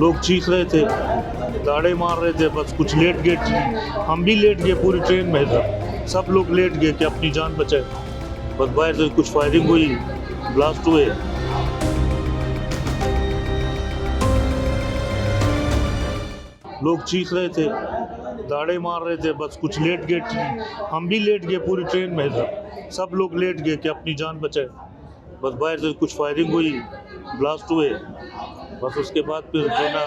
लोग चीख रहे थे, दाड़े मार रहे थे, बस कुछ लेट गए, हम भी लेट गए पूरी ट्रेन में, सब लोग लेट गए कि अपनी जान बचाए। बस बाहर से कुछ फायरिंग हुई, ब्लास्ट हुए। लोग चीख रहे थे, दाड़े मार रहे थे, बस कुछ लेट गए, हम भी लेट गए पूरी ट्रेन में, सब लोग लेट गए कि अपनी जान बचाए। बस बाहर से कुछ फायरिंग हुई, ब्लास्ट हुए। बस उसके बाद फिर जो ना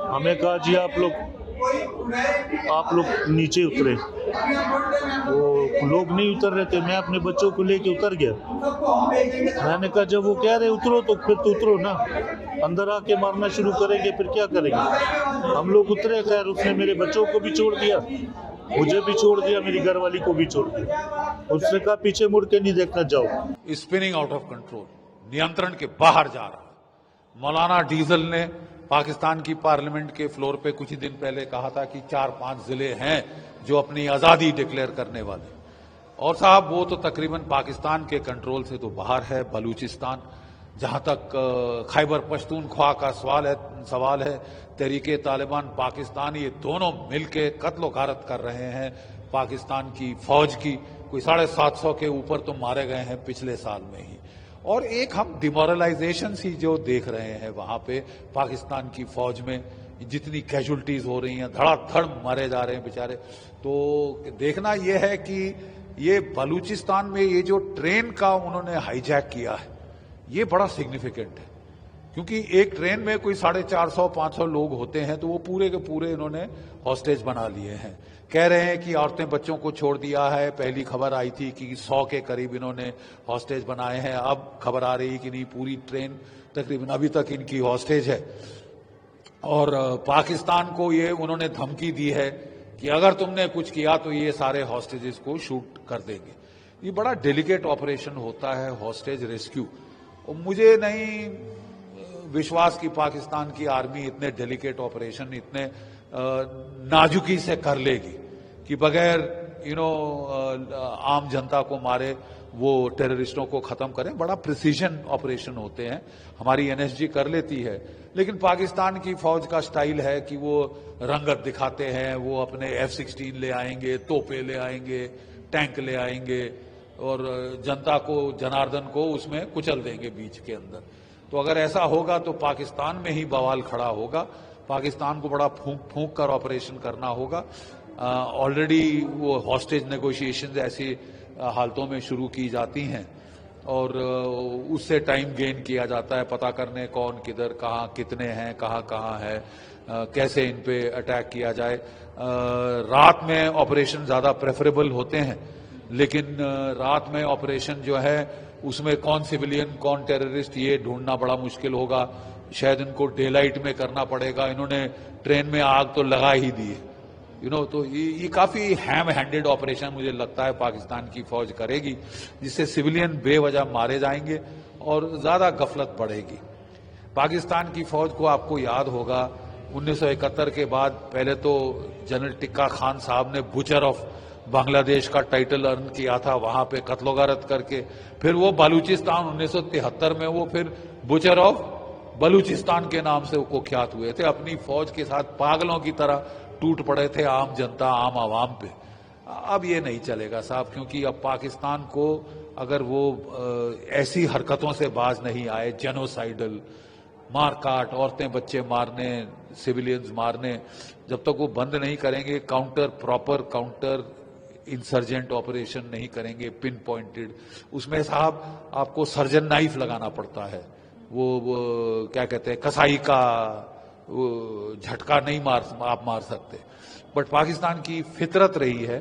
हमें कहा जी आप लोग नीचे उतरे। वो लोग नहीं उतर रहे थे, मैं अपने बच्चों को लेके उतर गया। मैंने कहा जब वो कह रहे उतरो तो फिर तो उतरो ना, अंदर आके मारना शुरू करेंगे फिर क्या करेंगे। हम लोग उतरे, खैर उसने मेरे बच्चों को भी छोड़ दिया, मुझे भी छोड़ दिया, मेरी घरवाली को भी छोड़ दिया। उसने कहा पीछे मुड़ के नहीं देखना, जाओ। स्पिनिंग आउट ऑफ कंट्रोल, नियंत्रण के बाहर जा रहा। मौलाना डीजल ने पाकिस्तान की पार्लियामेंट के फ्लोर पे कुछ ही दिन पहले कहा था कि 4-5 जिले हैं जो अपनी आजादी डिक्लेयर करने वाले, और साहब वो तो तकरीबन पाकिस्तान के कंट्रोल से तो बाहर है। बलूचिस्तान, जहां तक खैबर पख्तूनख्वा का सवाल है, तहरीके तालिबान पाकिस्तान, ये दोनों मिलकर कत्लो गारत कर रहे हैं पाकिस्तान की फौज की। कोई 750 के ऊपर तो मारे गए हैं पिछले साल में ही। और एक हम डिमोरलाइजेशन सी जो देख रहे हैं वहां पे पाकिस्तान की फौज में, जितनी कैजुअल्टीज हो रही हैं, धड़ाधड़ मारे जा रहे हैं बेचारे। तो देखना यह है कि ये बलूचिस्तान में ये जो ट्रेन का उन्होंने हाईजैक किया है, ये बड़ा सिग्निफिकेंट है, क्योंकि एक ट्रेन में कोई 450-500 लोग होते हैं, तो वो पूरे के पूरे इन्होंने हॉस्टेज बना लिए हैं। कह रहे हैं कि औरतें बच्चों को छोड़ दिया है। पहली खबर आई थी कि 100 के करीब इन्होंने हॉस्टेज बनाए हैं, अब खबर आ रही कि नहीं, पूरी ट्रेन तकरीबन अभी तक इनकी हॉस्टेज है। और पाकिस्तान को ये उन्होंने धमकी दी है कि अगर तुमने कुछ किया तो ये सारे हॉस्टेजेस को शूट कर देंगे। ये बड़ा डेलिकेट ऑपरेशन होता है हॉस्टेज रेस्क्यू, और मुझे नहीं विश्वास कि पाकिस्तान की आर्मी इतने डेलिकेट ऑपरेशन इतने नाजुकी से कर लेगी कि बगैर आम जनता को मारे वो टेररिस्टों को खत्म करें। बड़ा प्रिसीजन ऑपरेशन होते हैं, हमारी एनएसजी कर लेती है, लेकिन पाकिस्तान की फौज का स्टाइल है कि वो रंगत दिखाते हैं, वो अपने F-16 ले आएंगे, तोपे ले आएंगे, टैंक ले आएंगे, और जनता को, जनार्दन को उसमें कुचल देंगे बीच के अंदर। तो अगर ऐसा होगा तो पाकिस्तान में ही बवाल खड़ा होगा। पाकिस्तान को बड़ा फूंक कर ऑपरेशन करना होगा। ऑलरेडी वो हॉस्टेज नेगोशिएशंस ऐसी हालतों में शुरू की जाती हैं, और उससे टाइम गेन किया जाता है, पता करने कौन किधर कहाँ कितने हैं, कहाँ है, कैसे इन पे अटैक किया जाए। रात में ऑपरेशन ज्यादा प्रेफरेबल होते हैं, लेकिन रात में ऑपरेशन जो है उसमें कौन सिविलियन कौन टेररिस्ट ये ढूंढना बड़ा मुश्किल होगा। शायद इनको डे लाइट में करना पड़ेगा। इन्होंने ट्रेन में आग तो लगा ही दी है, तो ये काफी हैम हैंडेड ऑपरेशन मुझे लगता है पाकिस्तान की फौज करेगी, जिससे सिविलियन बेवजह मारे जाएंगे और ज्यादा गफलत बढ़ेगी। पाकिस्तान की फौज को आपको याद होगा 1971 के बाद पहले तो जनरल टिक्का खान साहब ने बुचर ऑफ बांग्लादेश का टाइटल अर्न किया था वहां पे कत्लोगारत करके। फिर वो बलूचिस्तान 1973 में वो फिर बुचर ऑफ बलूचिस्तान के नाम से वो कुख्यात हुए थे। अपनी फौज के साथ पागलों की तरह टूट पड़े थे आम जनता, आम आवाम पे। अब ये नहीं चलेगा साहब, क्योंकि अब पाकिस्तान को अगर वो ऐसी हरकतों से बाज नहीं आए, जेनोसाइडल मारकाट, औरतें बच्चे मारने, सिविलियंस मारने, जब तक वो बंद नहीं करेंगे, प्रॉपर काउंटर इंसर्जेंट ऑपरेशन नहीं करेंगे पिन पॉइंटेड, उसमें साहब आपको सर्जन नाइफ लगाना पड़ता है। वो क्या कहते हैं, कसाई का झटका नहीं आप मार सकते। बट पाकिस्तान की फितरत रही है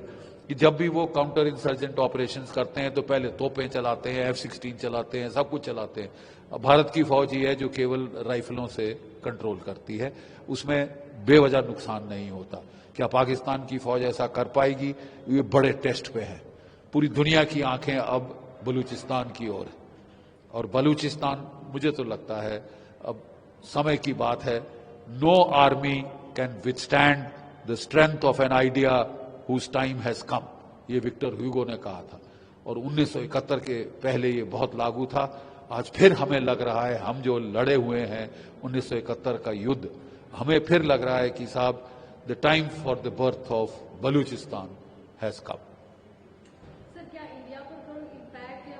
कि जब भी वो काउंटर इंसर्जेंट ऑपरेशंस करते हैं तो पहले तोपें चलाते हैं, F-16 चलाते हैं, सब कुछ चलाते हैं। भारत की फौज ही है जो केवल राइफलों से कंट्रोल करती है, उसमें बेवजह नुकसान नहीं होता। क्या पाकिस्तान की फौज ऐसा कर पाएगी? ये बड़े टेस्ट पे है। पूरी दुनिया की आंखें अब बलूचिस्तान की ओर है, और बलूचिस्तान मुझे तो लगता है अब समय की बात है। No army can withstand the strength of an idea whose time has come, ये विक्टर ह्यूगो ने कहा था, और 1971 के पहले ये बहुत लागू था। आज फिर हमें लग रहा है हम जो लड़े हुए हैं 1971 का युद्ध, हमें फिर लग रहा है कि साहब the time for the birth of Balochistan has come. Sir, क्या इंडिया पर कोई इम्पैक्ट या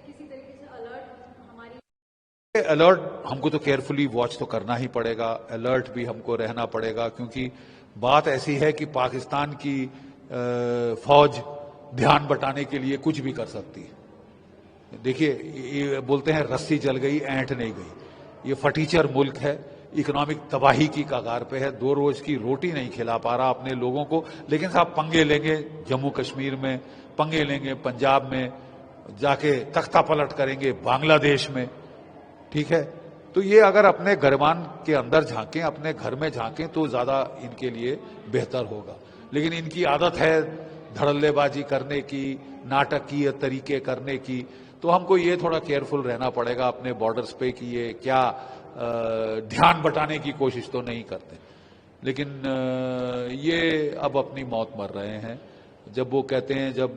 किसी तरीके से अलर्ट हमारी अलर्ट हमको तो केयरफुली वॉच तो करना ही पड़ेगा, अलर्ट भी हमको रहना पड़ेगा, क्योंकि बात ऐसी है कि पाकिस्तान की फौज ध्यान बटाने के लिए कुछ भी कर सकती है। देखिए, ये बोलते हैं रस्सी जल गई ऐंठ नहीं गई। ये फटीचर मुल्क है, इकोनॉमिक तबाही की कगार पे है, 2 रोज की रोटी नहीं खिला पा रहा अपने लोगों को, लेकिन साहब पंगे लेंगे जम्मू कश्मीर में, पंगे लेंगे पंजाब में, जाके तख्ता पलट करेंगे बांग्लादेश में। ठीक है, तो ये अगर अपने गरमान के अंदर झांकें, अपने घर में झांकें, तो ज्यादा इनके लिए बेहतर होगा। लेकिन इनकी आदत है धड़ल्लेबाजी करने की, नाटकीय तरीके करने की, तो हमको ये थोड़ा केयरफुल रहना पड़ेगा अपने बॉर्डर्स पे कि ये क्या ध्यान बटाने की कोशिश तो नहीं करते। लेकिन ये अब अपनी मौत मर रहे हैं। जब वो कहते हैं जब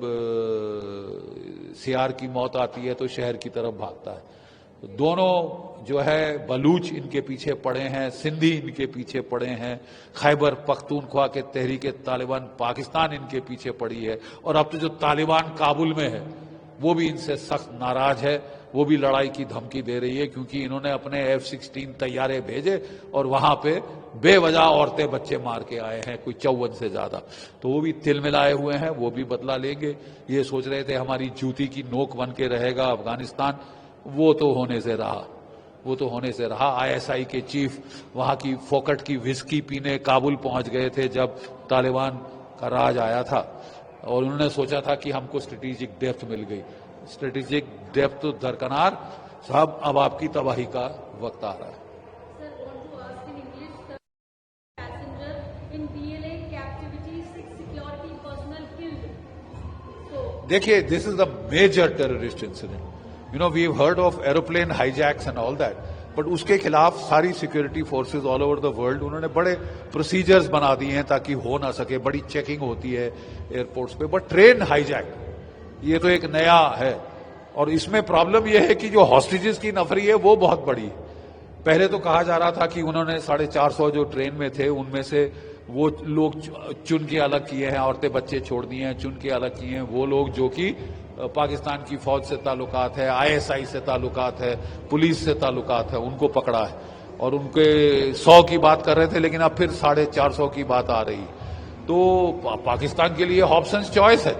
सियार की मौत आती है तो शहर की तरफ भागता है। तो दोनों जो है बलूच इनके पीछे पड़े हैं, सिंधी इनके पीछे पड़े हैं, खैबर पख्तूनख्वा के तहरीक तालिबान पाकिस्तान इनके पीछे पड़ी है, और अब तो जो तालिबान काबुल में है वो भी इनसे सख्त नाराज है, वो भी लड़ाई की धमकी दे रही है, क्योंकि इन्होंने अपने F-16 तैयारे भेजे और वहां पे बेवजह औरतें बच्चे मार के आए हैं, कोई 54 से ज्यादा। तो वो भी तिल मिलाए हुए हैं, वो भी बदला लेंगे। ये सोच रहे थे हमारी जूती की नोक बन के रहेगा अफगानिस्तान, वो तो होने से रहा। ISI के चीफ वहां की फोकट की विस्की पीने काबुल पहुंच गए थे जब तालिबान का राज आया था, और उन्होंने सोचा था कि हमको स्ट्रेटेजिक डेप्थ मिल गई। स्ट्रेटेजिक डेप्थ तो दरकनार साहब, अब आपकी तबाही का वक्त आ रहा है। Sir, want to ask in English, sir, passenger in BLA captivity, 6 security personnel killed. So, देखिए, this is the major terrorist incident. You know, we have heard of aeroplane hijacks and all that, but उसके खिलाफ सारी security forces all over the world उन्होंने बड़े procedures बना दिए हैं ताकि हो ना सके। बड़ी चेकिंग होती है एयरपोर्ट्स पे, बट ट्रेन हाईजैक ये तो एक नया है। और इसमें प्रॉब्लम यह है कि जो हॉस्टेजेस की नफरी है वो बहुत बड़ी है। पहले तो कहा जा रहा था कि उन्होंने 450 जो ट्रेन में थे उनमें से वो लोग चुन के अलग किए हैं, औरतें बच्चे छोड़ दिए हैं, चुन के अलग किए हैं वो लोग जो कि पाकिस्तान की फौज से ताल्लुकात है, ISI से ताल्लुकात है, पुलिस से ताल्लुकात है, उनको पकड़ा है। और उनके 100 की बात कर रहे थे, लेकिन अब फिर 450 की बात आ रही। तो पाकिस्तान के लिए ऑप्शंस चॉइस है।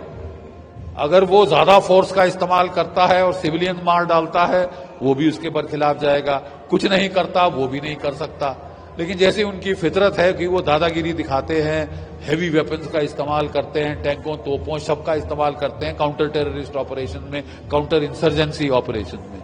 अगर वो ज्यादा फोर्स का इस्तेमाल करता है और सिविलियन मार डालता है, वो भी उसके बरखिलाफ जाएगा। कुछ नहीं करता, वो भी नहीं कर सकता। लेकिन जैसे उनकी फितरत है कि वो दादागिरी दिखाते हैं, हेवी वेपन्स का इस्तेमाल करते हैं, टैंकों तोपों सबका इस्तेमाल करते हैं काउंटर टेररिस्ट ऑपरेशन में, काउंटर इंसर्जेंसी ऑपरेशन में।